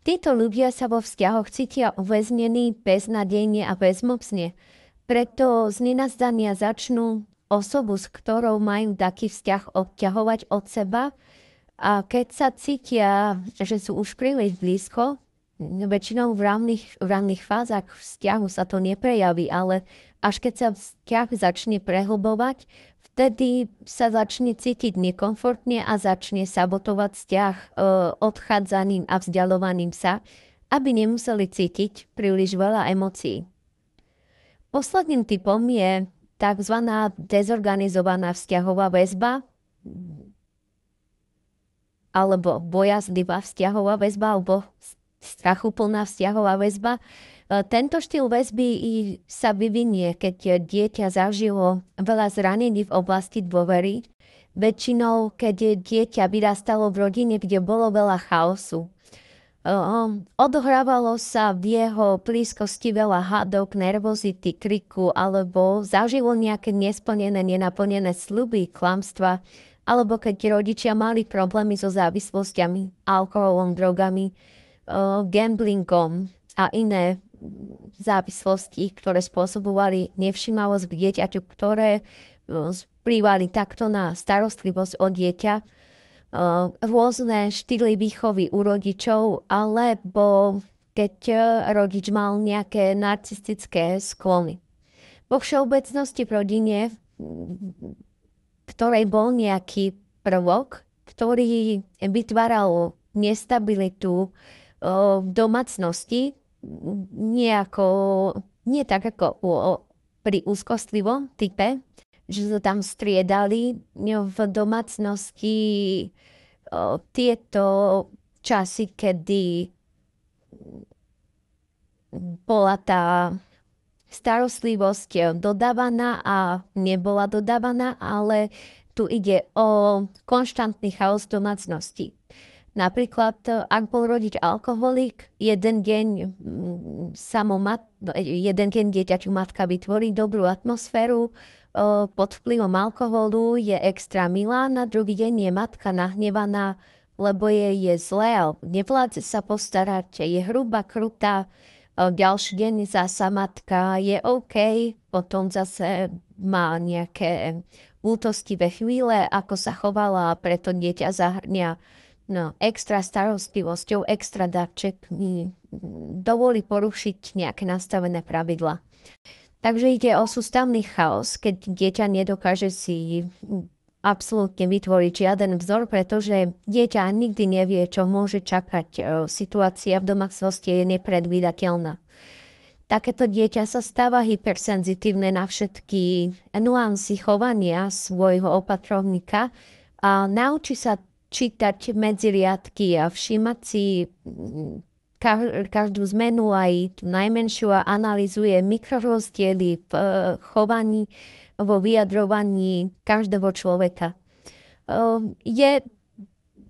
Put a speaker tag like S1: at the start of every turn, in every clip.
S1: Títo ľudia sa vo vzťahoch cítia uväznení beznadejne a bezmocne. Preto z nenazdania začnú osobu, s ktorou majú taký vzťah, odťahovať od seba. A keď sa cítia, že sú už príliš blízko, väčšinou v ranných fázach vzťahu sa to neprejaví, ale až keď sa vzťah začne prehlbovať, vtedy sa začne cítiť nekomfortne a začne sabotovať vzťah odchádzaním a vzdialovaním sa, aby nemuseli cítiť príliš veľa emócií. Posledným typom je tzv. Dezorganizovaná vzťahová väzba alebo bojazlivá vzťahová väzba alebo strachuplná vzťahová väzba. Tento štýl väzby sa vyvinie, keď dieťa zažilo veľa zranení v oblasti dôvery. Väčšinou, keď dieťa vyrastalo v rodine, kde bolo veľa chaosu. Odohrávalo sa v jeho blízkosti veľa hádok, nervozity, kriku, alebo zažilo nejaké nesplnené, nenaplnené sľuby, klamstva, alebo keď rodičia mali problémy so závislosťami, alkoholom, drogami, gamblingom a iné závislosti, ktoré spôsobovali nevšímavosť k dieťaťu, ktoré vplývali takto na starostlivosť o dieťa, rôzne štýly výchovy u rodičov, alebo keď rodič mal nejaké narcistické sklony. Vo všeobecnosti v rodine, ktorej bol nejaký prvok, ktorý vytváral nestabilitu v domácnosti, nie tak ako pri úzkostlivom type, že sa tam striedali v domácnosti tieto časy, kedy bola tá starostlivosť dodávaná a nebola dodávaná, ale tu ide o konštantný chaos domácnosti. Napríklad, ak bol rodič alkoholik, jeden deň dieťaťu matka vytvorí dobrú atmosféru, pod vplyvom alkoholu je extra milá, na druhý deň je matka nahnevaná, lebo je zlé, nevládze sa postarať, je hrubá, krutá, ďalší deň zasa matka je OK, potom zase má nejaké útostivé chvíle, ako sa chovala, a preto dieťa zahrňa extra starostlivosťou, extra darčekmi, dovolí porušiť nejaké nastavené pravidla. Takže ide o sústavný chaos, keď dieťa nedokáže si absolútne vytvoriť žiaden vzor, pretože dieťa nikdy nevie, čo môže čakať. Situácia v domácnosti je nepredvídateľná. Takéto dieťa sa stáva hypersenzitívne na všetky nuancy chovania svojho opatrovníka a naučí sa čítať medzi riadky a všímať si každú zmenu, aj tú najmenšiu, a analyzuje mikrorozdiely v chovaní, vo vyjadrovaní každého človeka. Je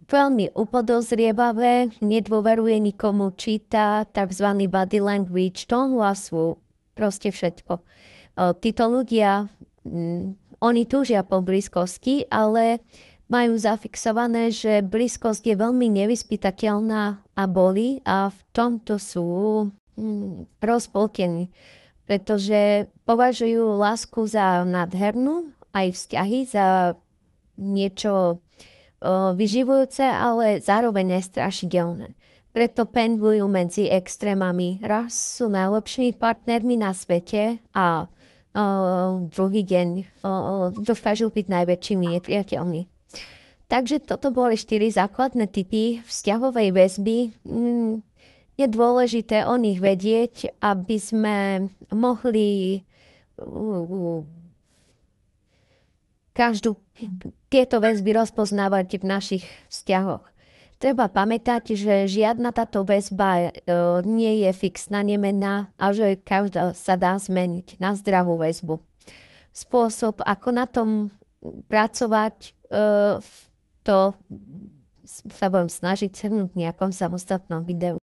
S1: veľmi upodozrievavé, nedôveruje nikomu, číta tzv. Body language, tón hlasu, proste všetko. Títo ľudia, oni túžia po blízkosti, ale majú zafixované, že blízkosť je veľmi nevyspytateľná a bolí, a v tomto sú rozpoltení, pretože považujú lásku za nádhernú, aj vzťahy za niečo vyživujúce, ale zároveň nestrašidelné. Preto pendlujú medzi extrémami. Raz sú najlepšími partnermi na svete a druhý deň dokážu byť najväčšími nepriateľmi. Takže toto boli 4 základné typy vzťahovej väzby. Je dôležité o nich vedieť, aby sme mohli tieto väzby rozpoznávať v našich vzťahoch. Treba pamätať, že žiadna táto väzba nie je fixná, nemenná a že každá sa dá zmeniť na zdravú väzbu. Spôsob, ako na tom pracovať, to sa budem snažiť shrnúť v nejakom samostatnom videu.